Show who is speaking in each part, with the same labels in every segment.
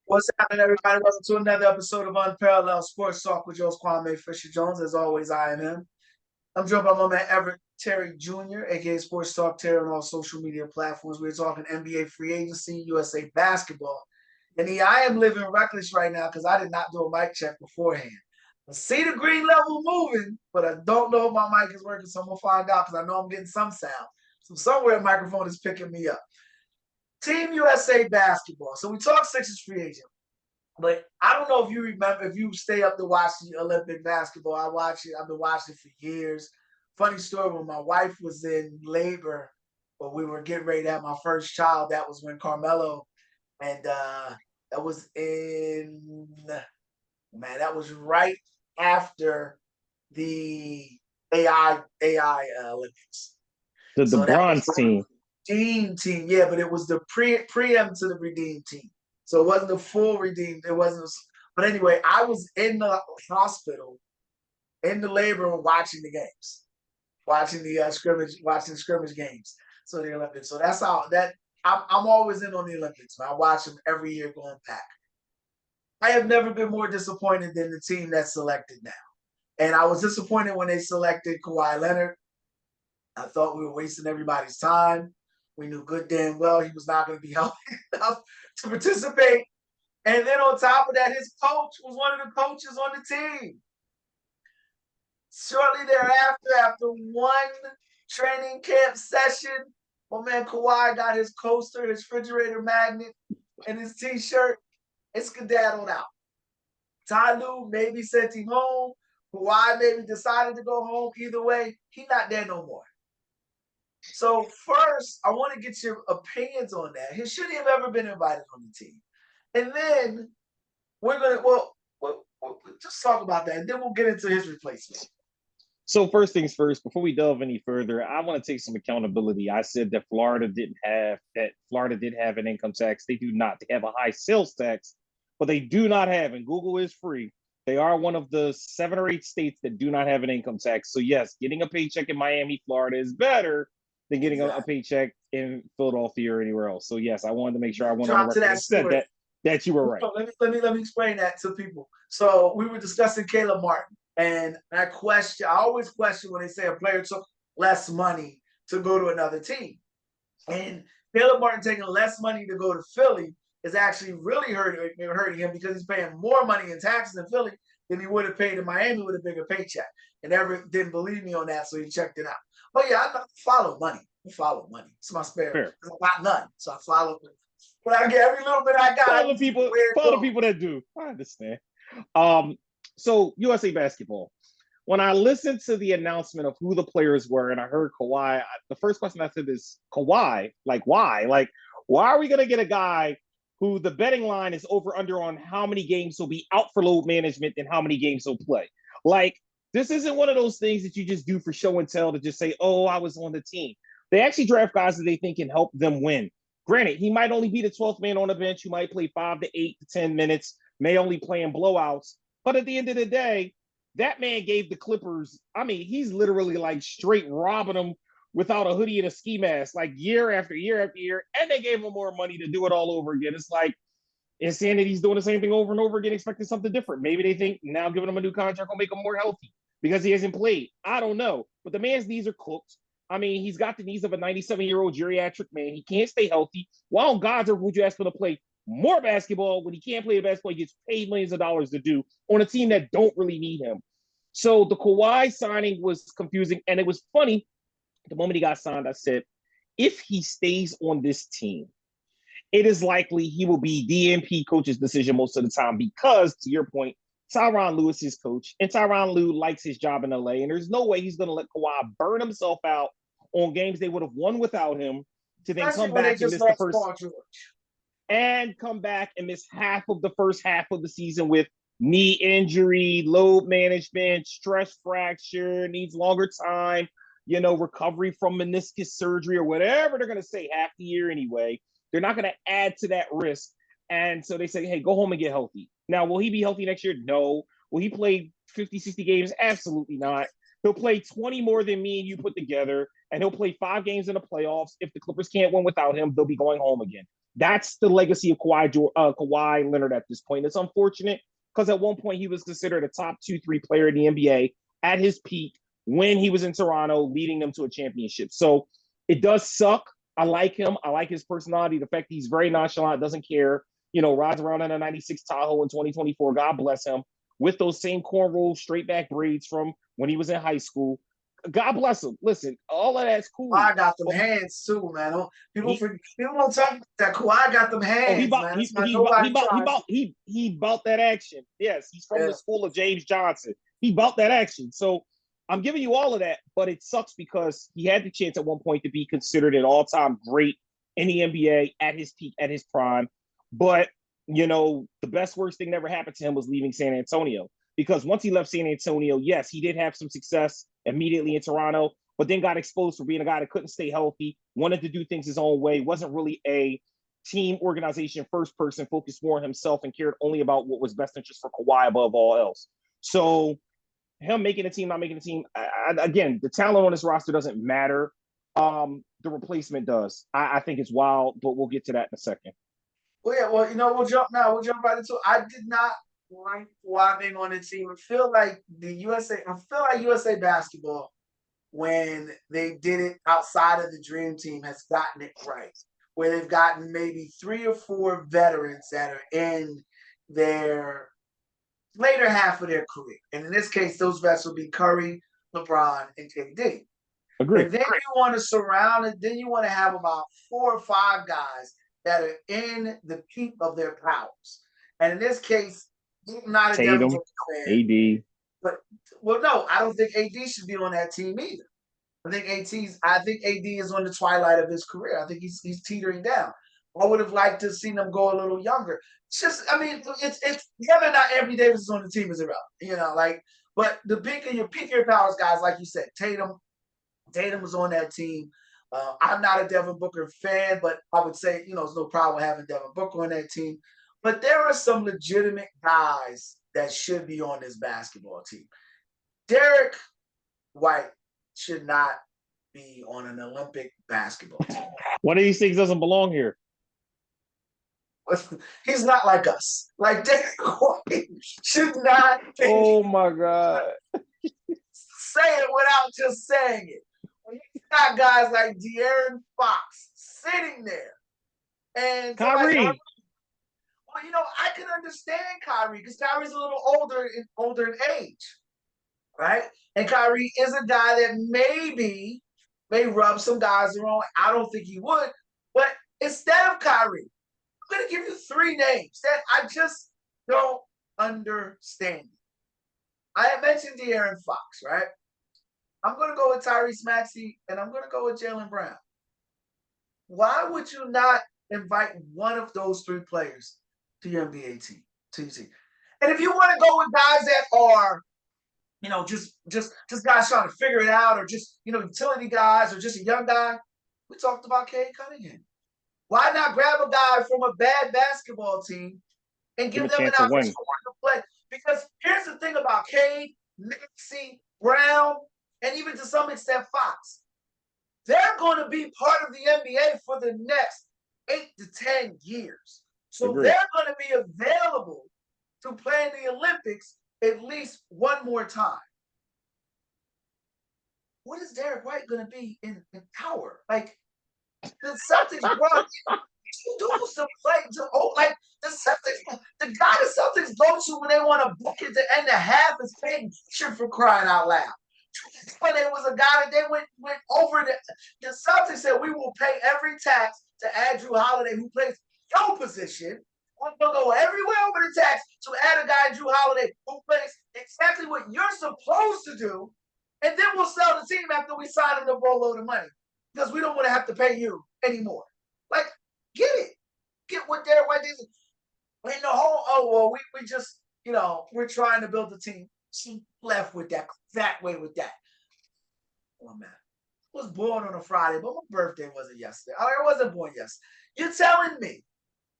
Speaker 1: What's happening, everybody? Welcome to another episode of Unparalleled Sports Talk with yours, Kwame Fisher Jones. As always, I am him. I'm joined by my man Everett Terry Jr., aka Sports Talk Terry on all social media platforms. We're talking NBA free agency, USA basketball. And I am living reckless right now because I did not do a mic check beforehand. I see the green level moving, but I don't know if my mic is working, so I'm going to find out because I know I'm getting some sound. So somewhere the microphone is picking me up. Team USA basketball. So we talk Sixers free agent. But I don't know if you remember, if you stay up to watch the Olympic basketball. I watch it. I've been watching it for years. Funny story, when my wife was in labor, when we were getting ready to have my first child, that was when Carmelo, and that was that was right after the AI Olympics.
Speaker 2: The
Speaker 1: So that was
Speaker 2: bronze team.
Speaker 1: Redeem team, yeah, but it was the preem to the Redeem team. So it wasn't the full Redeemed. It wasn't. But anyway, I was in the hospital, in the labor room, watching the games, watching the scrimmage games. So the Olympics. So that's how that I'm always in on the Olympics. I watch them every year going back. I have never been more disappointed than the team that's selected now. And I was disappointed when they selected Kawhi Leonard. I thought we were wasting everybody's time. We knew good damn well he was not going to be healthy enough to participate. And then on top of that, his coach was one of the coaches on the team. Shortly thereafter, after one training camp session, my man Kawhi got his coaster, his refrigerator magnet, and his t-shirt. It's skedaddled out. Ty Lue maybe sent him home. Kawhi maybe decided to go home. Either way, he's not there no more. So first, I want to get your opinions on that. He shouldn't have ever been invited on the team. And then we're going to, we'll just talk about that, and then we'll get into his replacement.
Speaker 2: So first things first, before we delve any further, I want to take some accountability. I said that Florida did have an income tax. They do not. They have a high sales tax, but they do not have, and Google is free. They are one of the 7 or 8 states that do not have an income tax. So yes, getting a paycheck in Miami, Florida is better than getting a paycheck in Philadelphia or anywhere else. So yes, I wanted to make sure I went on the record and said that you were right.
Speaker 1: Let me explain that to people. So we were discussing Caleb Martin, and I always question when they say a player took less money to go to another team. And Caleb Martin taking less money to go to Philly is actually really hurting him because he's paying more money in taxes in Philly than he would have paid in Miami with a bigger paycheck. And Everett didn't believe me on that, so he checked it out. But yeah, I follow money. I follow money. It's my spare. I got none, so I follow it. But I get every little bit I got.
Speaker 2: Follow the people that do. I understand. So USA basketball. When I listened to the announcement of who the players were and I heard Kawhi, the first question I said is, Kawhi? Like, why? Like, why are we going to get a guy who the betting line is over under on how many games he'll be out for load management and how many games he'll play? Like, this isn't one of those things that you just do for show and tell to just say, oh, I was on the team. They actually draft guys that they think can help them win. Granted, he might only be the 12th man on the bench who might play 5 to 8 to 10 minutes, may only play in blowouts. But at the end of the day, that man gave the Clippers, I mean, he's literally like straight robbing them without a hoodie and a ski mask, like year after year after year. And they gave him more money to do it all over again. It's like Insanity's doing the same thing over and over again, expecting something different. Maybe they think now giving him a new contract will make him more healthy because he hasn't played. I don't know. But the man's knees are cooked. I mean, he's got the knees of a 97-year-old geriatric man. He can't stay healthy. Why on God's earth would you ask him to play more basketball when he can't play basketball? He gets paid millions of dollars to do on a team that don't really need him. So the Kawhi signing was confusing. And it was funny. The moment he got signed, I said, if he stays on this team, it is likely he will be DNP coach's decision most of the time because, to your point, Tyronn Lue is his coach, and Tyronn Lue likes his job in LA, and there's no way he's going to let Kawhi burn himself out on games they would have won without him to then come back and miss the first and come back and miss half of the first half of the season with knee injury, load management, stress fracture, needs longer time, recovery from meniscus surgery or whatever they're going to say half the year anyway. They're not going to add to that risk. And so they say, hey, go home and get healthy. Now, will he be healthy next year? No. Will he play 50, 60 games? Absolutely not. He'll play 20 more than me and you put together, and he'll play 5 games in the playoffs. If the Clippers can't win without him, they'll be going home again. That's the legacy of Kawhi Leonard at this point. It's unfortunate because at one point he was considered a top 2-3 player in the NBA at his peak when he was in Toronto, leading them to a championship. So it does suck. I like him. I like his personality. The fact he's very nonchalant, doesn't care. Rides around in a 96 Tahoe in 2024. God bless him. With those same cornrow, straight back braids from when he was in high school. God bless him. Listen, all of that's cool.
Speaker 1: Kawhi got them hands too, man. People don't talk about that. Kawhi got them hands, man.
Speaker 2: He bought that action. Yes, he's from the school of James Johnson. He bought that action. So I'm giving you all of that, but it sucks because he had the chance at one point to be considered an all-time great in the NBA at his peak, at his prime. But, the best worst thing that ever happened to him was leaving San Antonio. Because once he left San Antonio, yes, he did have some success immediately in Toronto, but then got exposed for being a guy that couldn't stay healthy, wanted to do things his own way, wasn't really a team organization first person, focused more on himself and cared only about what was best interest for Kawhi above all else. So him making a team, not making a team, again, the talent on this roster doesn't matter. The replacement does. I think it's wild, but we'll get to that in a second.
Speaker 1: Well, yeah, we'll jump right into it. I did not like Kawhi being on the team. I feel like USA basketball, when they did it outside of the dream team, has gotten it right. Where they've gotten maybe 3 or 4 veterans that are in their later half of their career. And in this case, those vets will be Curry, LeBron, and KD.
Speaker 2: Agreed.
Speaker 1: And then you want to surround it. Then you want to have about 4 or 5 guys that are in the peak of their powers. And in this case, I'm not a Devin Booker fan.
Speaker 2: AD.
Speaker 1: But no, I don't think AD should be on that team either. I think AD is on the twilight of his career. I think he's teetering down. I would have liked to have seen him go a little younger. It's just, it's whether or not Anthony Davis is on the team is irrelevant. But the peak of your powers guys, like you said, Tatum was on that team. I'm not a Devin Booker fan, but I would say, there's no problem having Devin Booker on that team. But there are some legitimate guys that should be on this basketball team. Derrick White should not be on an Olympic basketball team.
Speaker 2: One of these things doesn't belong here.
Speaker 1: He's not like us. Like Derrick White should not be.
Speaker 2: Oh my God.
Speaker 1: Say it without just saying it. When you got guys like De'Aaron Fox sitting there and
Speaker 2: Kyrie.
Speaker 1: I can understand Kyrie because Kyrie's a little older in age, right? And Kyrie is a guy that may rub some guys the wrong way. I don't think he would, but instead of Kyrie, I'm going to give you 3 names that I just don't understand. I had mentioned De'Aaron Fox, right? I'm going to go with Tyrese Maxey, and I'm going to go with Jaylen Brown. Why would you not invite one of those 3 players to your NBA team, to your team? And if you want to go with guys that are, just guys trying to figure it out, or just, utility guys, or just a young guy, we talked about Cade Cunningham. Why not grab a guy from a bad basketball team and give them an opportunity to play? Because here's the thing about Cade, Maxey, Brown, and even to some extent Fox. They're going to be part of the NBA for the next 8 to 10 years. So they're going to be available to play in the Olympics at least one more time. What is Derrick White going to be in power? Like, the Celtics brought dudes to play the Celtics. The guy the Celtics go to when they want a bucket to end the half is Peyton Pritchard, for crying out loud. But it was a guy that they went over the Celtics said, we will pay every tax to add Drew Holiday, who plays your position. We're going to go everywhere over the tax to add a guy, Drew Holiday, who plays exactly what you're supposed to do. And then we'll sell the team after we sign him to a boatload of money, because we don't want to have to pay you anymore. Like, get it. Get what Derrick White is. And the whole, we just, we're trying to build a team. She left with that way with that. Oh, man. I was born on a Friday, but my birthday wasn't yesterday. I wasn't born yesterday. You're telling me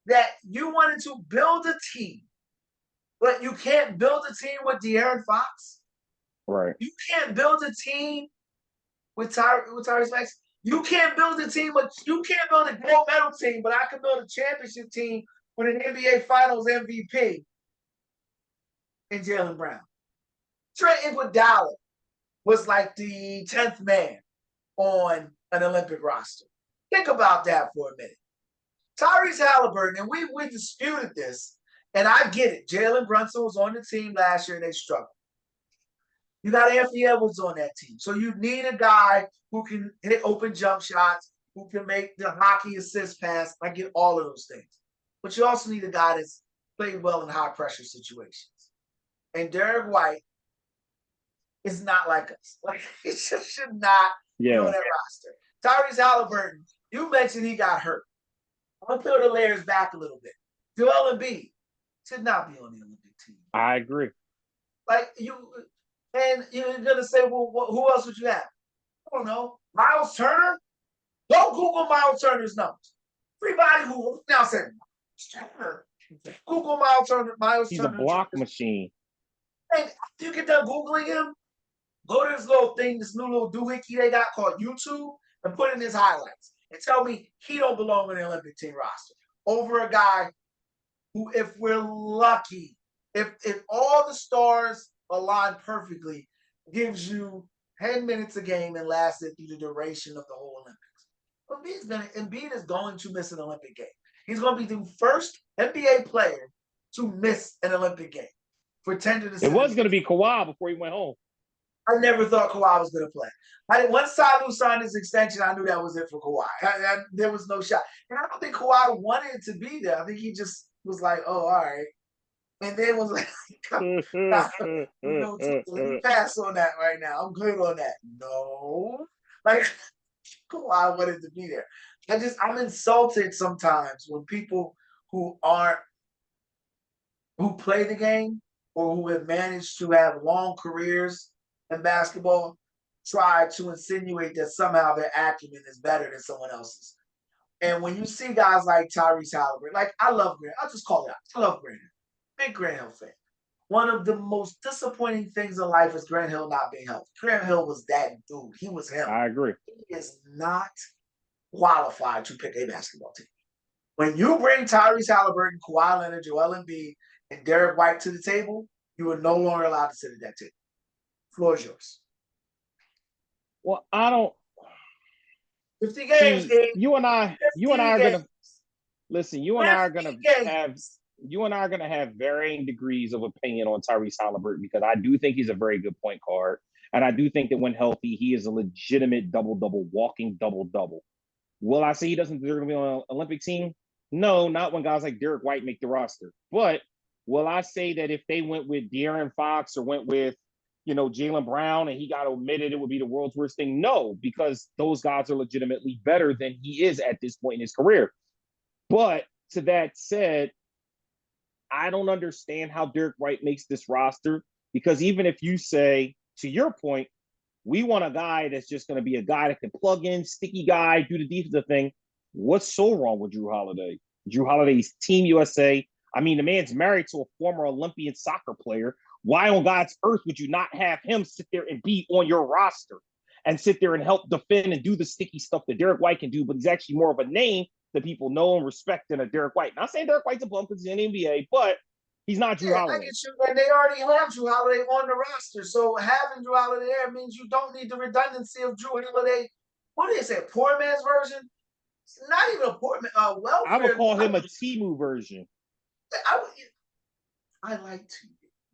Speaker 1: that you wanted to build a team, but you can't build a team with De'Aaron Fox?
Speaker 2: Right.
Speaker 1: You can't build a team with Tyrese Maxey? You can't build a team, but you can't build a gold medal team, but I can build a championship team with an NBA Finals MVP in Jaylen Brown. Trent Iguodala was like the 10th man on an Olympic roster. Think about that for a minute. Tyrese Halliburton, and we disputed this, and I get it. Jalen Brunson was on the team last year and they struggled. You got Anthony Edwards on that team. So you need a guy who can hit open jump shots, who can make the hockey assist pass. I get all of those things. But you also need a guy that's played well in high pressure situations. And Derrick White is not like us. Like, he just should not be on that roster. Tyrese Halliburton, you mentioned he got hurt. I'll peel the layers back a little bit. Joel Embiid should not be on the Olympic team.
Speaker 2: I agree.
Speaker 1: Like, and you're gonna say, well, who else would you have? I don't know. Miles Turner? Don't Google Miles Turner's numbers. Everybody who now said Turner. Google Miles Turner.
Speaker 2: He's a block machine.
Speaker 1: And after you get done Googling him, go to this little thing, this new little doohickey they got called YouTube, and put in his highlights. And tell me he don't belong on the Olympic team roster over a guy who, if we're lucky, if all the stars align perfectly, gives you 10 minutes a game and lasted through the duration of the whole Olympics. Embiid is going to miss an Olympic game. He's going to be the first NBA player to miss an Olympic game for 10 to the
Speaker 2: It was going to be Kawhi before he went home.
Speaker 1: I never thought Kawhi was going to play. Once Salu signed his extension, I knew that was it for Kawhi. There was no shot. And I don't think Kawhi wanted to be there. I think he just was like, oh, all right. And then was like, let me pass on that right now. I'm good on that. No. Like, Kawhi wanted to be there. I'm insulted sometimes when people who play the game or who have managed to have long careers in basketball try to insinuate that somehow their acumen is better than someone else's. And when you see guys like Tyrese Halliburton, like, I love Grant. I'll just call it out. I love Grant Hill. Big Grant Hill fan. One of the most disappointing things in life is Grant Hill not being healthy. Grant Hill was that dude. He was him.
Speaker 2: I agree.
Speaker 1: He is not qualified to pick a basketball team. When you bring Tyrese Halliburton, Kawhi Leonard, Joel Embiid, and Derrick White to the table, you are no longer allowed to sit at that table. Floor is yours.
Speaker 2: Well, I don't.
Speaker 1: 50 games,
Speaker 2: see, you and I are gonna listen. You and I are gonna have varying degrees of opinion on Tyrese Halliburton because I do think he's a very good point guard, and I do think that when healthy, he is a legitimate double-double, walking double-double. Will I say he doesn't deserve to be on an Olympic team? No, not when guys like Derrick White make the roster. But will I say that if they went with De'Aaron Fox or went with Jaylen Brown and he got omitted, it would be the world's worst thing? No, because those guys are legitimately better than he is at this point in his career. But to that said, I don't understand how Derrick White makes this roster because even if you say, to your point, we want a guy that's just going to be a guy that can plug in, sticky guy, do the defensive thing. What's so wrong with Drew Holiday? Drew Holiday's Team USA. I mean, the man's married to a former Olympian soccer player. Why on God's earth would you not have him sit there and be on your roster and sit there and help defend and do the sticky stuff that Derrick White can do, but he's actually more of a name that people know and respect than a Derrick White. Not saying Derrick White's a bum because he's in the NBA, but he's not Drew Holiday.
Speaker 1: I get you, and they already have Drew Holiday on the roster. So having Drew Holiday there means you don't need the redundancy of Drew Holiday. What do they say? Poor man's version? It's not even a poor man. Welfare.
Speaker 2: I would call him a Timu version.
Speaker 1: I like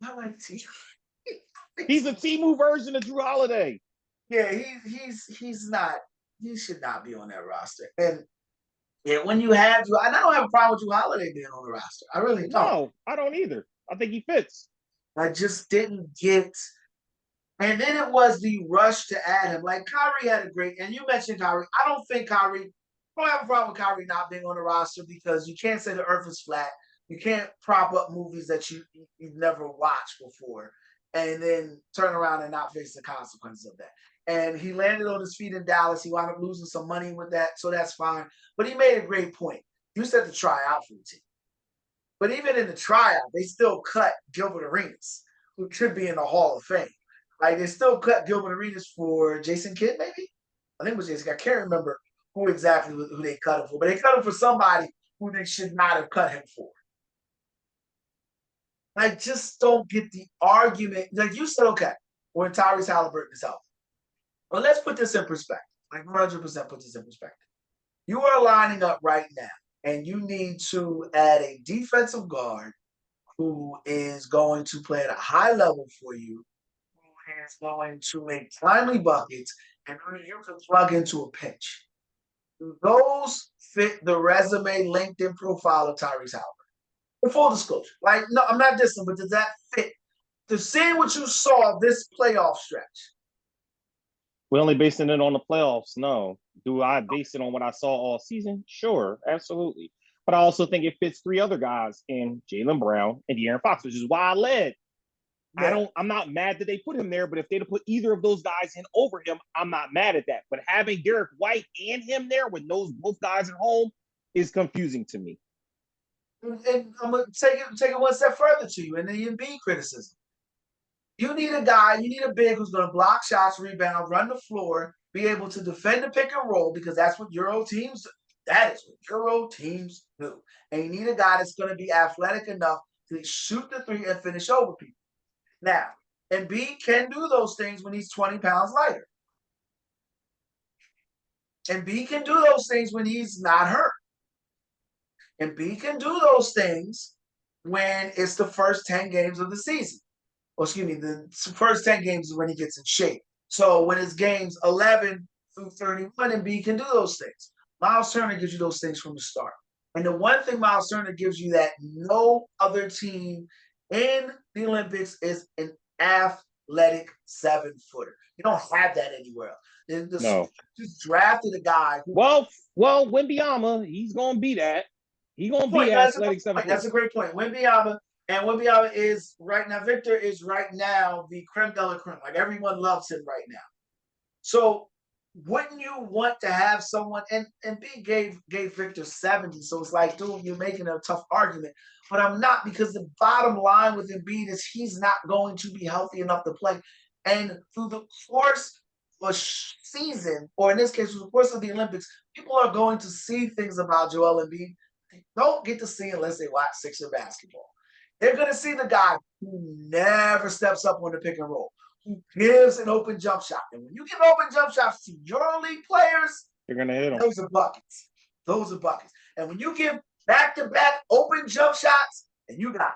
Speaker 1: Timu.
Speaker 2: He's a Timu version of Drew Holiday.
Speaker 1: Yeah, he's not. He should not be on that roster. And yeah, when you have Drew, and I don't have a problem with Drew Holiday being on the roster. I really don't.
Speaker 2: No, I don't either. I think he fits.
Speaker 1: I just didn't get. And then it was the rush to add him. Like, Kyrie had a great, and you mentioned Kyrie. I don't have a problem with Kyrie not being on the roster because you can't say the earth is flat. You can't prop up movies that you've never watched before and then turn around and not face the consequences of that. And he landed on his feet in Dallas. He wound up losing some money with that, so that's fine. But he made a great point. You said to try out for the team. But even in the tryout, they still cut Gilbert Arenas, who should be in the Hall of Fame. Like, they still cut Gilbert Arenas for Jason Kidd, maybe? I think it was JC. I can't remember who exactly who they cut him for, but they cut him for somebody who they should not have cut him for. I just don't get the argument. Like you said, okay, when Tyrese Halliburton is out. Well, let's put this in perspective. Like 100% put this in perspective. You are lining up right now, and you need to add a defensive guard who is going to play at a high level for you, who is going to make timely buckets, and who you can plug into a pinch. Do those fit the resume LinkedIn profile of Tyrese Halliburton? For full disclosure, like, no, I'm not dissing, but does that fit? To see what you saw this playoff stretch.
Speaker 2: We're only basing it on the playoffs. No. Do I base it on what I saw all season? Sure, absolutely. But I also think it fits three other guys in Jaylen Brown and De'Aaron Fox, which is why I led. Yeah. I'm not mad that they put him there, but if they'd have put either of those guys in over him, I'm not mad at that. But having Derrick White and him there with those both guys at home is confusing to me.
Speaker 1: And I'm gonna take it one step further to you, and the Embiid criticism. You need a guy, you need a big who's going to block shots, rebound, run the floor, be able to defend the pick and roll because that's what Euro teams do. That is what Euro teams do. And you need a guy that's going to be athletic enough to shoot the three and finish over people. Now, Embiid can do those things when he's 20 pounds lighter. Embiid can do those things when he's not hurt. Embiid can do those things when it's the first 10 games of the season. Well, excuse me, the first 10 games is when he gets in shape. So when it's games 11 through 31, Embiid can do those things. Miles Turner gives you those things from the start. And the one thing Miles Turner gives you that no other team in the Olympics is an athletic 7-footer. You don't have that anywhere else.
Speaker 2: No.
Speaker 1: Just drafted a guy.
Speaker 2: Well, Wembanyama, he's going to be that. He's going to be athletic 7-footer.
Speaker 1: That's a great point. Wembanyama is right now. Victor is right now the creme de la creme. Like everyone loves him right now. So wouldn't you want to have someone? And B gave Victor 70. So it's like, dude, you're making a tough argument. But I'm not, because the bottom line with Embiid is he's not going to be healthy enough to play. And through the course of a season, or in this case, through the course of the Olympics, people are going to see things about Joel Embiid they don't get to see unless they watch Sixer basketball. They're going to see the guy who never steps up on the pick and roll, who gives an open jump shot. And when you give open jump shots to EuroLeague players,
Speaker 2: you're going to hit them.
Speaker 1: Those are buckets. Those are buckets. And when you give back-to-back open jump shots, and you got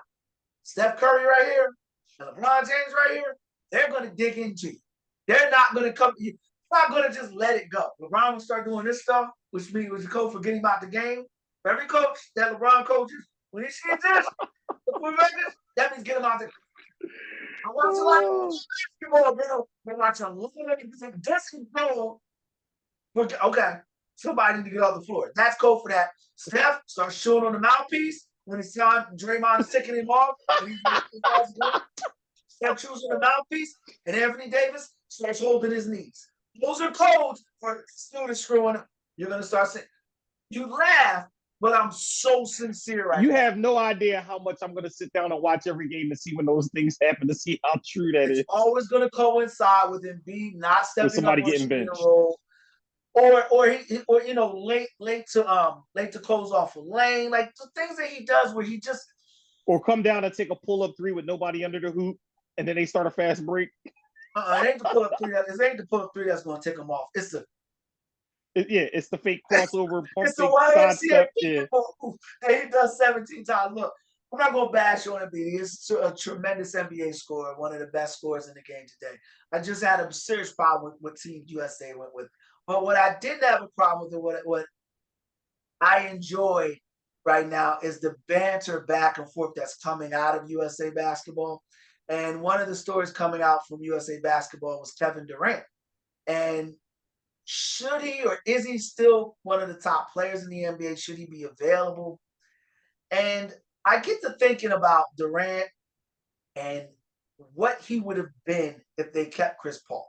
Speaker 1: Steph Curry right here and LeBron James right here, they're going to dig into you. They're not going to come. You're not going to just let it go. LeBron will start doing this stuff, which means the coach for getting him out the game. For every coach that LeBron coaches, when he sees this, that means get him out there. I watch a lot of basketball, bro. I watch a lot of basketball. Okay, somebody need to get off the floor. That's code for that. Steph starts shooting on the mouthpiece when it's time. Draymond is ticking him off. Steph shoots on the mouthpiece, and Anthony Davis starts holding his knees. Those are codes for students screwing up. You're gonna start saying, you laugh. But I'm so sincere right now.
Speaker 2: You have no idea how much I'm going to sit down and watch every game to see when those things happen, to see how true that is.
Speaker 1: It's always going to coincide with Embiid not stepping
Speaker 2: somebody
Speaker 1: up on
Speaker 2: getting benched.
Speaker 1: Role, or you know, late to close off a lane, like the things that he does where he just
Speaker 2: or come down and take a pull-up three with nobody under the hoop, and then they start a fast break.
Speaker 1: It ain't the pull-up three. It ain't the pull-up three that's going to take him off. It's the
Speaker 2: it's the fake crossover, pump
Speaker 1: it's
Speaker 2: fake
Speaker 1: the
Speaker 2: sidestep. Yeah.
Speaker 1: He does 17 times. Look, I'm not going to bash on Embiid. He's a tremendous NBA scorer, one of the best scorers in the game today. I just had a serious problem with Team USA went with. But what I didn't have a problem with, what I enjoy right now is the banter back and forth that's coming out of USA basketball. And one of the stories coming out from USA basketball was Kevin Durant. And should he or is he still one of the top players in the NBA? Should he be available? And I get to thinking about Durant and what he would have been if they kept Chris Paul.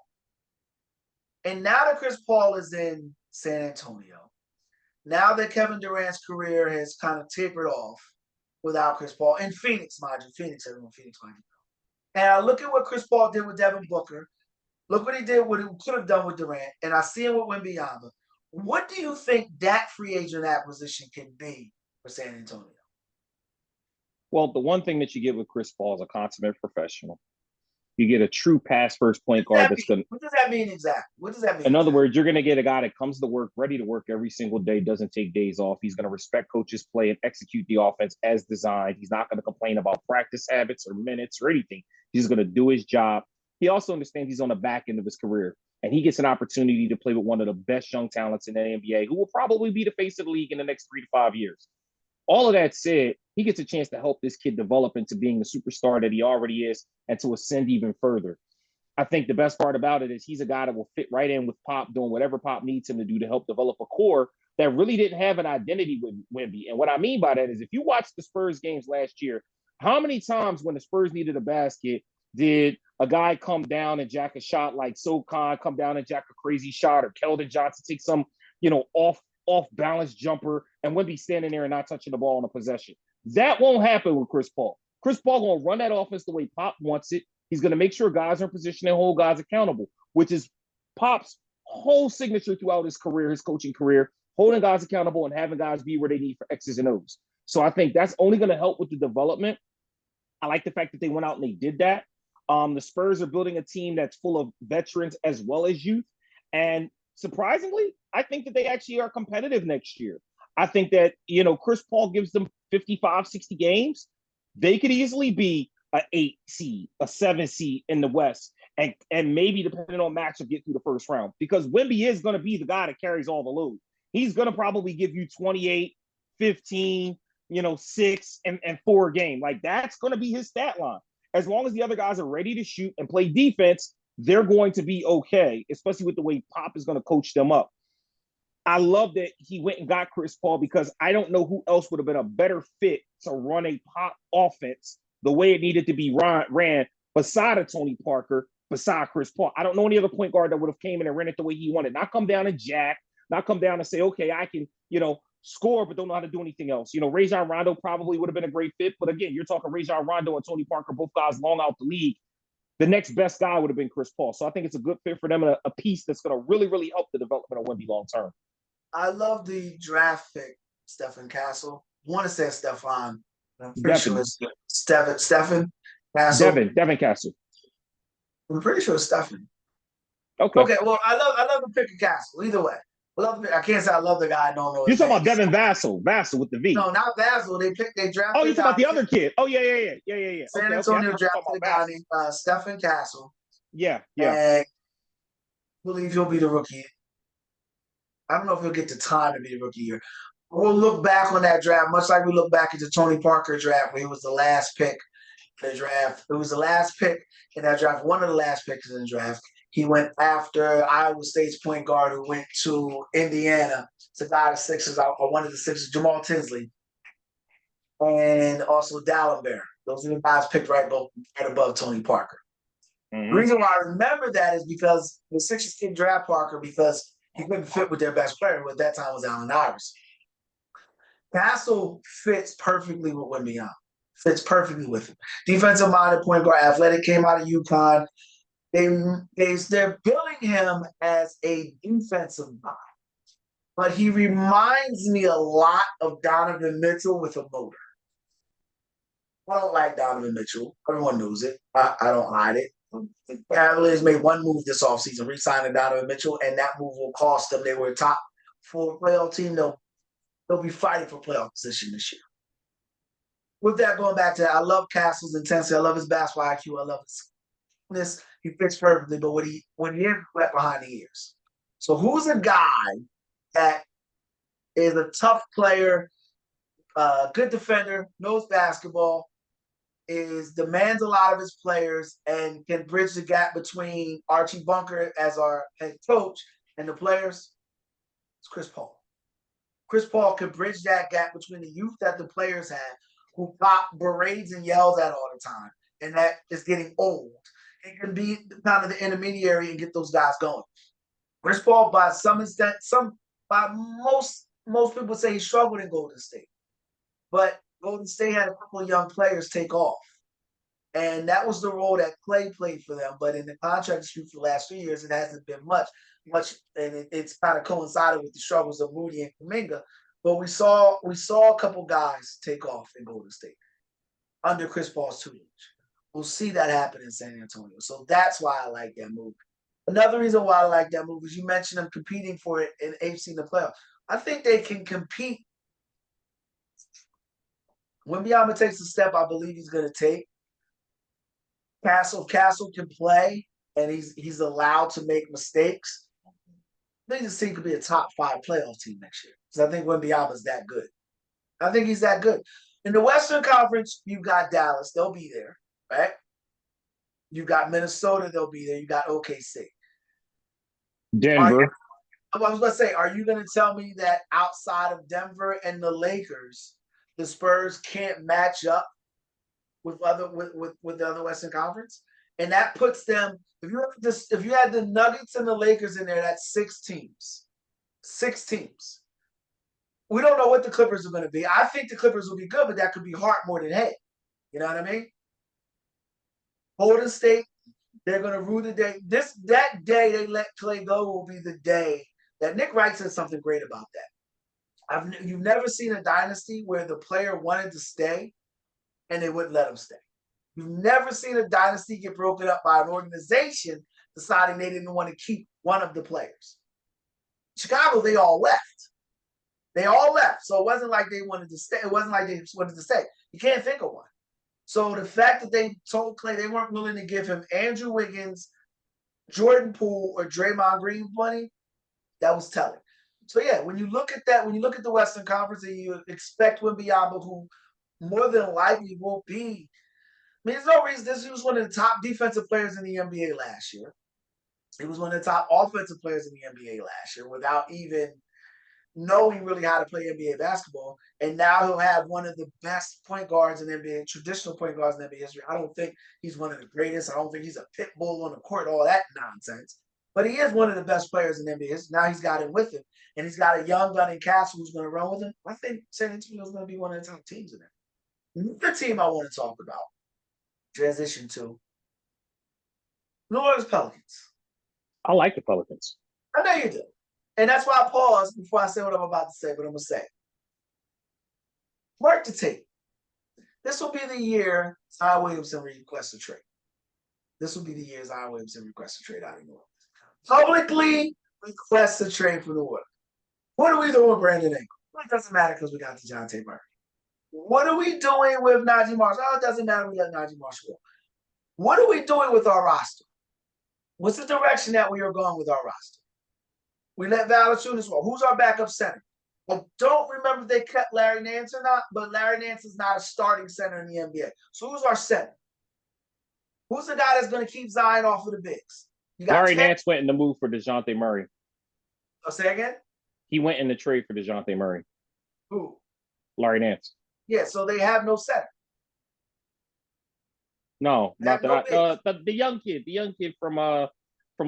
Speaker 1: And now that Chris Paul is in San Antonio, now that Kevin Durant's career has kind of tapered off without Chris Paul, in Phoenix, mind you, Phoenix, everyone, Phoenix, mind you. And I look at what Chris Paul did with Devin Booker. Look what he did, what he could have done with Durant, and I see him with Wembanyama. What do you think that free agent acquisition can be for San Antonio?
Speaker 2: Well, the one thing that you get with Chris Paul is a consummate professional. You get a true pass first point
Speaker 1: What does
Speaker 2: guard
Speaker 1: that
Speaker 2: that's
Speaker 1: mean?
Speaker 2: going to,
Speaker 1: What does that mean exactly? What does that mean
Speaker 2: in other
Speaker 1: exactly?
Speaker 2: words, you're going to get a guy that comes to work, ready to work every single day, doesn't take days off. He's going to respect coaches' play and execute the offense as designed. He's not going to complain about practice habits or minutes or anything. He's going to do his job. He also understands he's on the back end of his career, and he gets an opportunity to play with one of the best young talents in the NBA, who will probably be the face of the league in the next 3 to 5 years. All of that said, he gets a chance to help this kid develop into being the superstar that he already is and to ascend even further. I think the best part about it is he's a guy that will fit right in with Pop, doing whatever Pop needs him to do to help develop a core that really didn't have an identity with Wemby. And what I mean by that is if you watch the Spurs games last year, how many times when the Spurs needed a basket did a guy come down and jack a shot like SoCon, come down and jack a crazy shot, or Keldon Johnson take some, off balance jumper and Wemby standing there and not touching the ball on a possession? That won't happen with Chris Paul. Chris Paul gonna run that offense the way Pop wants it. He's going to make sure guys are in position and hold guys accountable, which is Pop's whole signature throughout his career, his coaching career, holding guys accountable and having guys be where they need for X's and O's. So I think that's only going to help with the development. I like the fact that they went out and they did that. The Spurs are building a team that's full of veterans as well as youth. And surprisingly, I think that they actually are competitive next year. I think that, Chris Paul gives them 55, 60 games. They could easily be an 8 seed, a 7 seed in the West, and maybe depending on matchup, get through the first round. Because Wemby is going to be the guy that carries all the load. He's going to probably give you 28, 15, 6 and 4 a game. Like that's going to be his stat line. As long as the other guys are ready to shoot and play defense, they're going to be okay, especially with the way Pop is going to coach them up. I love that he went and got Chris Paul because I don't know who else would have been a better fit to run a Pop offense the way it needed to be ran beside a Tony Parker, beside Chris Paul. I don't know any other point guard that would have came in and ran it the way he wanted. Not come down and jack, not come down and say, okay, I can, score, but don't know how to do anything else. Rajon Rondo probably would have been a great fit. But again, you're talking Rajon Rondo and Tony Parker, both guys long out the league. The next best guy would have been Chris Paul. So I think it's a good fit for them and a piece that's going to really, really help the development of Wemby long term.
Speaker 1: I love the draft pick, Stephen Castle. I want to say Stefan. I'm pretty sure it's Stephen Castle.
Speaker 2: Devin Castle.
Speaker 1: I'm pretty sure it's Stephen.
Speaker 2: Okay.
Speaker 1: Well, I love the pick of Castle. Either way, I can't say I love the guy. I don't know.
Speaker 2: You're talking about Devin Vassell with the V.
Speaker 1: No, not Vassell. They drafted.
Speaker 2: Oh, you're talking about the other kid. Oh, yeah.
Speaker 1: San Antonio drafted a guy named Stephen Castle.
Speaker 2: Yeah.
Speaker 1: And I believe he'll be the rookie. I don't know if he'll get the time to be the rookie year. We'll look back on that draft, much like we look back at the Tony Parker draft, where he was the last pick in the draft. It was the last pick in that draft, one of the last picks in the draft. He went after Iowa State's point guard who went to Indiana. It's a guy, the Sixers, or one of the Sixers, Jamal Tinsley, and also Dallenberg. Those are the guys picked right above Tony Parker. Mm-hmm. The reason why I remember that is because the Sixers didn't draft Parker because he couldn't fit with their best player, who at that time was Allen Iverson. Castle fits perfectly with Wembanyama. Fits perfectly with him. Defensive-minded point guard, athletic, came out of UConn. They're billing him as a defensive guy, but he reminds me a lot of Donovan Mitchell with a motor. I don't like Donovan Mitchell. Everyone knows it. I don't hide it. The Cavaliers made one move this offseason, re-signing Donovan Mitchell, and that move will cost them. They were a top 4 playoff team. They'll be fighting for playoff position this year. With that, going back to that, I love Castle's intensity. I love his basketball IQ. I love his he fits perfectly, but when he is wet behind the ears. So who's a guy that is a tough player, good defender, knows basketball, demands a lot of his players, and can bridge the gap between Archie Bunker as our head coach and the players? It's Chris Paul. Chris Paul can bridge that gap between the youth that the players have, who Pop berates and yells at all the time, and that is getting old. It can be kind of the intermediary and get those guys going. Chris Paul, by some extent, most people say he struggled in Golden State, but Golden State had a couple of young players take off. And that was the role that Clay played for them. But in the contract dispute for the last 3 years, it hasn't been much, and it's kind of coincided with the struggles of Moody and Kuminga. But we saw a couple guys take off in Golden State under Chris Paul's tutelage. We'll see that happen in San Antonio. So that's why I like that move. Another reason why I like that move is you mentioned them competing for it in AFC in the playoffs. I think they can compete. When Wembanyama takes the step I believe he's going to take, Castle can play, and he's allowed to make mistakes. I think this team could be a top 5 playoff team next year because I think Wembanyama's that good. I think he's that good. In the Western Conference, you've got Dallas. They'll be there, right? You've got Minnesota. They'll be there. You got OKC.
Speaker 2: Denver.
Speaker 1: I was going to say, are you going to tell me that outside of Denver and the Lakers, the Spurs can't match up with the other Western Conference? And that puts them, if you had the Nuggets and the Lakers in there, that's 6 teams. 6 teams. We don't know what the Clippers are going to be. I think the Clippers will be good, but that could be heart more than head. You know what I mean? Golden State, they're going to rue the day. That day they let Clay go will be the day that Nick Wright said something great about that. You've never seen a dynasty where the player wanted to stay and they wouldn't let him stay. You've never seen a dynasty get broken up by an organization deciding they didn't want to keep one of the players. Chicago, they all left. They all left. So it wasn't like they wanted to stay. It wasn't like they wanted to stay. You can't think of one. So the fact that they told Clay they weren't willing to give him Andrew Wiggins, Jordan Poole, or Draymond Green money, that was telling. So yeah, when you look at that, when you look at the Western Conference and you expect Wembanyama, who more than likely will be, I mean, there's no reason. He was one of the top defensive players in the NBA last year. He was one of the top offensive players in the NBA last year without even knowing really how to play NBA basketball. And now he'll have one of the best point guards in NBA, traditional point guards in NBA history. I don't think he's one of the greatest. I don't think he's a pit bull on the court, all that nonsense. But he is one of the best players in NBA history. Now he's got him with him. And he's got a young gun in Castle who's going to run with him. I think San Antonio is going to be one of the top teams in there. The team I want to talk about, transition to New Orleans Pelicans.
Speaker 2: I like the Pelicans.
Speaker 1: I know you do. And that's why I paused before I say what I'm about to say, but I'm going to say. Mark the tape. This will be the year Zion Williamson requests a trade. This will be the year Zion Williamson requests a trade out of New Orleans. Publicly requests a trade for New Orleans. What are we doing with Brandon Ingram? Well, it doesn't matter because we got DeJounte Murray. What are we doing with Najee Marshall? Oh, it doesn't matter. We let Najee Marshall go. What are we doing with our roster? What's the direction that we are going with our roster? We let Valanciunas go. Who's our backup center? I don't remember if they cut Larry Nance or not, but Larry Nance is not a starting center in the NBA. So who's our center? Who's the guy that's going to keep Zion off of the bigs?
Speaker 2: Larry Nance went in the move for DeJounte Murray.
Speaker 1: Oh, say again?
Speaker 2: He went in the trade for DeJounte Murray.
Speaker 1: Who?
Speaker 2: Larry Nance.
Speaker 1: Yeah, so they have no center.
Speaker 2: No, not that. The young kid from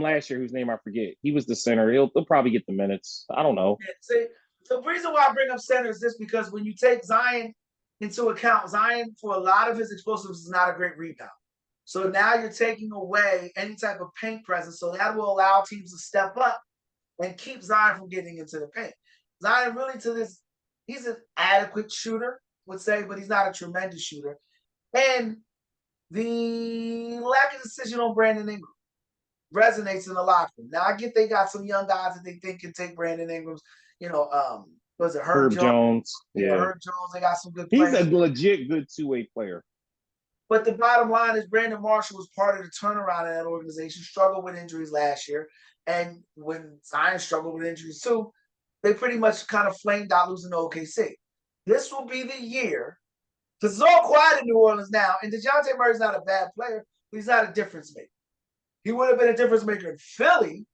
Speaker 2: last year, whose name I forget. He was the center. He'll probably get the minutes. I don't know.
Speaker 1: Yeah, see, the reason why I bring up center is this because when you take Zion into account, Zion, for a lot of his explosives, is not a great rebound. So now you're taking away any type of paint presence. So that will allow teams to step up and keep Zion from getting into the paint. Zion really he's an adequate shooter, would say, but he's not a tremendous shooter. And the lack of decision on Brandon Ingram resonates in the locker room. Now I get they got some young guys that they think can take Brandon Ingram's, was it Herb
Speaker 2: Jones? Yeah.
Speaker 1: Herb Jones. They got some good players.
Speaker 2: He's a legit good two-way player.
Speaker 1: But the bottom line is Brandon Marshall was part of the turnaround in that organization, struggled with injuries last year. And when Zion struggled with injuries too, they pretty much kind of flamed out losing to OKC. This will be the year, because it's all quiet in New Orleans now, and DeJounte Murray's not a bad player, but he's not a difference maker. He would have been a difference maker in Philly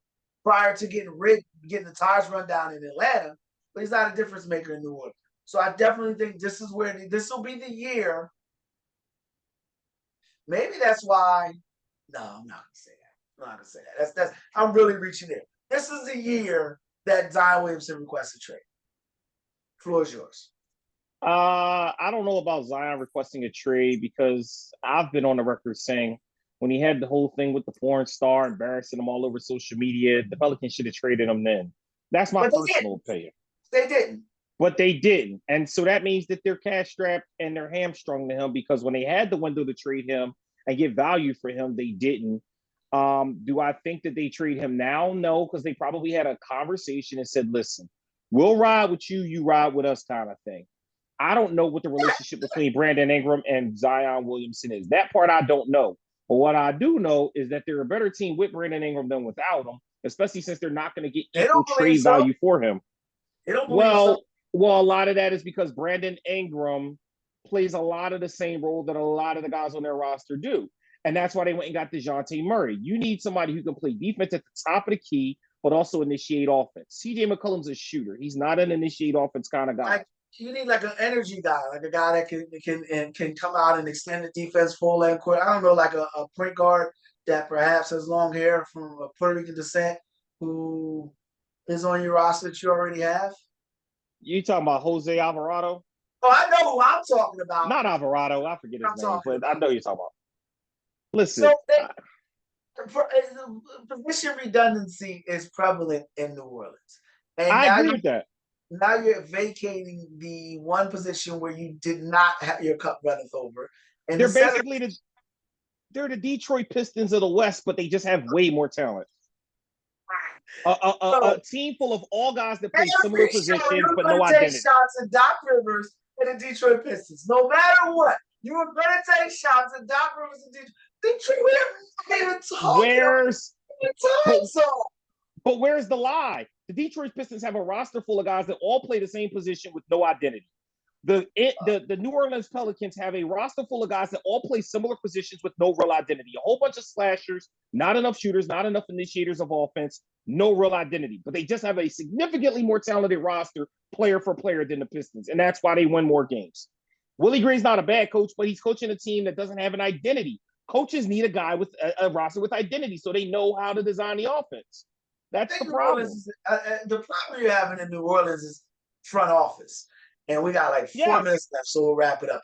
Speaker 1: prior to getting the tires run down in Atlanta, but he's not a difference maker in New Orleans. So I definitely think this will be the year. Maybe that's why. No, I'm not gonna say that. I'm not gonna say that. I'm really reaching there. This is the year that Zion Williamson requests a trade. Floor is yours.
Speaker 2: I don't know about Zion requesting a trade because I've been on the record saying when he had the whole thing with the porn star embarrassing him all over social media, the Pelicans should have traded him then. That's my
Speaker 1: But they
Speaker 2: personal
Speaker 1: didn't.
Speaker 2: opinion.
Speaker 1: They didn't.
Speaker 2: But they didn't. And so that means that they're cash strapped and they're hamstrung to him because when they had the window to trade him and get value for him, they didn't. Do I think that they trade him now? No, because they probably had a conversation and said, listen, we'll ride with you, you ride with us, kind of thing. I don't know what the relationship between Brandon Ingram and Zion Williamson is. That part I don't know. But what I do know is that they're a better team with Brandon Ingram than without him, especially since they're not going to get
Speaker 1: They
Speaker 2: equal
Speaker 1: don't believe
Speaker 2: trade
Speaker 1: so.
Speaker 2: value for him.
Speaker 1: They don't believe so.
Speaker 2: Well, a lot of that is because Brandon Ingram plays a lot of the same role that a lot of the guys on their roster do. And that's why they went and got DeJounte Murray. You need somebody who can play defense at the top of the key, but also initiate offense. CJ McCollum's a shooter. He's not an initiate offense kind of guy.
Speaker 1: Like, you need like an energy guy, like a guy that can come out and extend the defense full length court. I don't know, like a point guard that perhaps has long hair from a Puerto Rican descent who is on your roster that you already have.
Speaker 2: You talking about Jose Alvarado?
Speaker 1: Oh, I know who I'm talking about.
Speaker 2: Not Alvarado. I forget his name, but I know you're talking about. Listen.
Speaker 1: So position redundancy is prevalent in New Orleans. And
Speaker 2: I agree with that.
Speaker 1: Now you're vacating the one position where you did not have your cup runneth over. And
Speaker 2: they're basically they're the Detroit Pistons of the West, but they just have way more talent. A team full of all guys that play similar positions, but no identity.
Speaker 1: Take shots at Doc Rivers and the Detroit Pistons. No matter what, you were going to take shots at Doc Rivers and Detroit. We haven't even talked.
Speaker 2: But where's the lie? The Detroit Pistons have a roster full of guys that all play the same position with no identity. The New Orleans Pelicans have a roster full of guys that all play similar positions with no real identity. A whole bunch of slashers, not enough shooters, not enough initiators of offense, no real identity. But they just have a significantly more talented roster player for player than the Pistons. And that's why they win more games. Willie Green's not a bad coach, but he's coaching a team that doesn't have an identity. Coaches need a guy with a roster with identity so they know how to design the offense. That's the problem.
Speaker 1: The problem you're having in New Orleans is front office. And we got like 4 minutes left, so we'll wrap it up.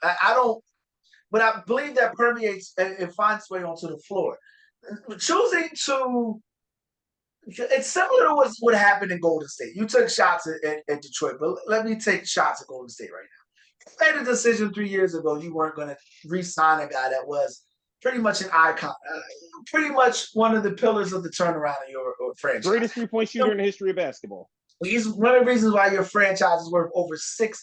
Speaker 1: But I believe that permeates and finds its way onto the floor. Choosing to, it's similar to what happened in Golden State. You took shots at Detroit, but let me take shots at Golden State right now. You made a decision 3 years ago you weren't going to re-sign a guy that was pretty much an icon, pretty much one of the pillars of the turnaround of your franchise.
Speaker 2: Greatest three-point shooter in the history of basketball.
Speaker 1: He's one of the reasons why your franchise is worth over $6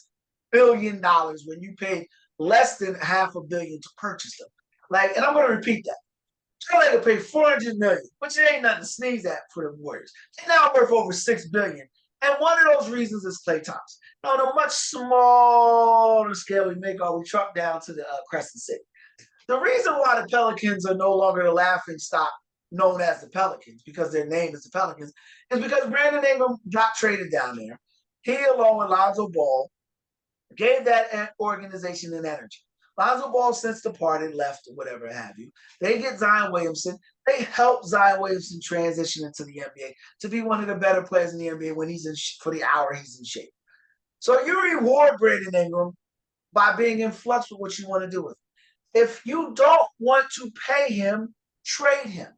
Speaker 1: billion when you paid less than $500 million to purchase them. Like, and I'm going to repeat that. They paid $400 million, which ain't nothing to sneeze at for the Warriors. They're now worth over $6 billion. And one of those reasons is Klay Thompson. Now, on a much smaller scale, we truck down to the Crescent City. The reason why the Pelicans are no longer the laughing stock known as the Pelicans, because their name is the Pelicans, is because Brandon Ingram got traded down there. He, along with Lonzo Ball, gave that organization an energy. Lonzo Ball since departed, left, or whatever have you. They get Zion Williamson. They help Zion Williamson transition into the NBA to be one of the better players in the NBA when he's for the hour he's in shape. So you reward Brandon Ingram by being in flux with what you want to do with him. If you don't want to pay him, trade him.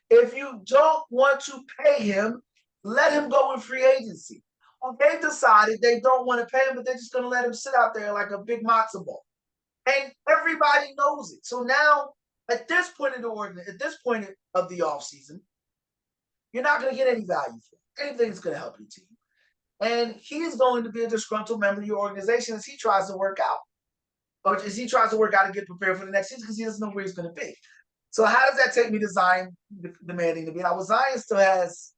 Speaker 1: If you don't want to pay him, let him go in free agency. Well, they've decided they don't want to pay him, but they're just going to let him sit out there like a big matzo ball. And everybody knows it. So now, at this point in the of the offseason, you're not going to get any value for him. Anything that's going to help your team. And he's going to be a disgruntled member of your organization as he tries to work out. Or as he tries to work out and get prepared for the next season because he doesn't know where he's going to be. So how does that take me to Zion demanding to be out? Well, Zion still has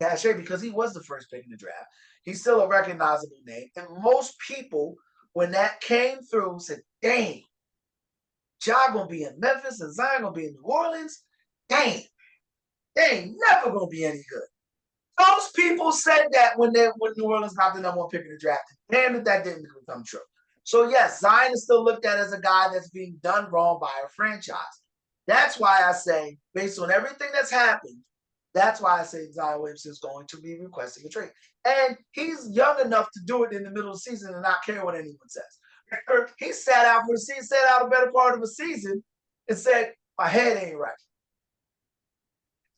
Speaker 1: cachet because he was the first pick in the draft. He's still a recognizable name. And most people, when that came through, said, dang, Ja going to be in Memphis and Zion going to be in New Orleans? Dang, they ain't never going to be any good. Those people said that when New Orleans got the number 1 pick in the draft. Damn it, that didn't become true. So, yes, Zion is still looked at as a guy that's being done wrong by a franchise. That's why I say, based on everything that's happened, That's why I say Zion Williamson is going to be requesting a trade. And he's young enough to do it in the middle of the season and not care what anyone says. He sat out for the season, sat out a better part of the season and said, my head ain't right.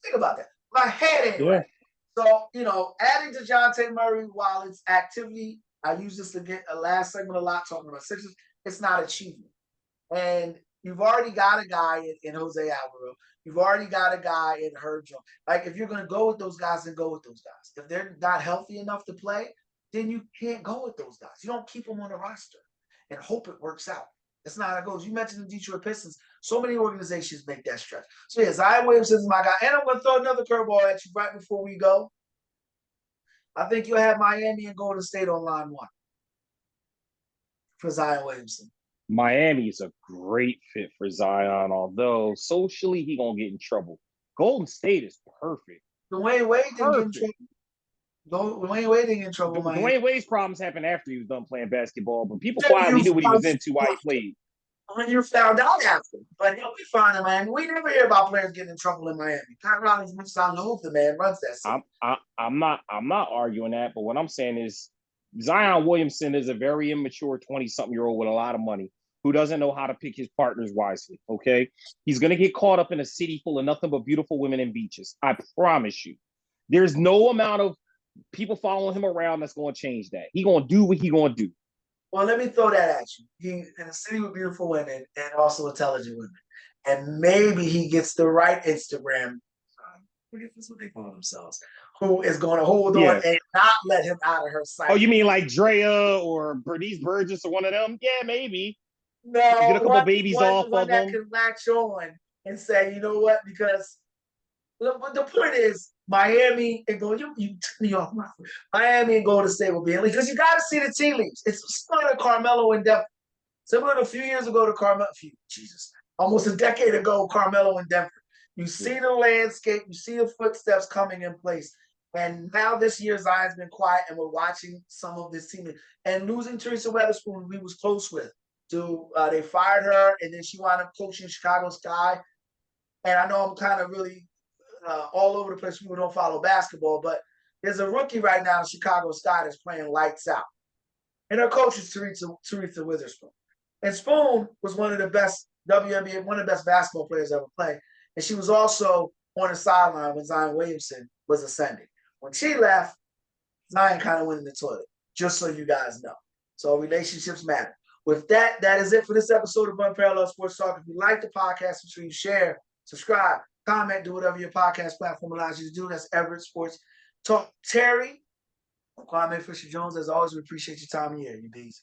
Speaker 1: Think about that. My head ain't right. So, adding DeJounte Murray, while it's activity, I use this to get a last segment a lot talking about Sixers, it's not achievement. And you've already got a guy in Jose Alvaro. You've already got a guy in Herb Jones. Like, if you're going to go with those guys, then go with those guys. If they're not healthy enough to play, then you can't go with those guys. You don't keep them on the roster and hope it works out. That's not how it goes. You mentioned the Detroit Pistons. So many organizations make that stretch. So, yeah, Zion Williamson is my guy. And I'm going to throw another curveball at you right before we go. I think you'll have Miami and Golden State on line one for Zion Williamson.
Speaker 2: Miami is a great fit for Zion, although socially he gonna get in trouble. Golden State is perfect.
Speaker 1: Dwayne Wade didn't get in trouble. Dwayne Wade didn't get in trouble.
Speaker 2: Dwayne Wade's problems happened after he was done playing basketball, but people quietly knew what he was into while he played.
Speaker 1: When you found out after, but he'll be fine in Miami. We never hear about players getting in trouble in Miami. Pat Riley's much I know if the man runs that city.
Speaker 2: I'm not arguing that, but what I'm saying is Zion Williamson is a very immature 20-something-year-old with a lot of money who doesn't know how to pick his partners wisely, okay? He's going to get caught up in a city full of nothing but beautiful women and beaches. I promise you. There's no amount of people following him around that's going to change that. He's going to do what he's going to do.
Speaker 1: Well, let me throw that at you. He's in a city with beautiful women and also intelligent women. And maybe he gets the right Instagram, I forget what they call themselves, who is going to hold on and not let him out of her sight.
Speaker 2: Oh, you mean like Drea or Bernice Burgess or one of them? Yeah, maybe.
Speaker 1: No,
Speaker 2: get a couple babies off
Speaker 1: one
Speaker 2: of
Speaker 1: that
Speaker 2: them.
Speaker 1: Can latch on and say, you know what? Because the point is, Miami and Golden, you took me off my foot. Miami and Golden State will be in league because you got to see the tea leaves. It's similar to Carmelo and Denver. Similar to a few years ago to Carmelo. Almost a decade ago, Carmelo and Denver. You see the landscape, you see the footsteps coming in place. And now this year, Zion's been quiet, and we're watching some of this team. And losing Teresa Weatherspoon, we was close with. They fired her, and then she wound up coaching Chicago Sky. And I know I'm kind of really all over the place. People don't follow basketball, but there's a rookie right now in Chicago Sky that's playing lights out. And her coach is Teresa Witherspoon. And Spoon was one of the best WNBA, one of the best basketball players ever played. And she was also on the sideline when Zion Williamson was ascending. When she left, Zion kind of went in the toilet, just so you guys know. So relationships matter. With that, that is it for this episode of Unparalleled Sports Talk. If you like the podcast, make sure you share, subscribe, comment, do whatever your podcast platform allows you to do. That's Everett Sports Talk. Terry, Kwame Fisher-Jones, as always, we appreciate your time here. You bees.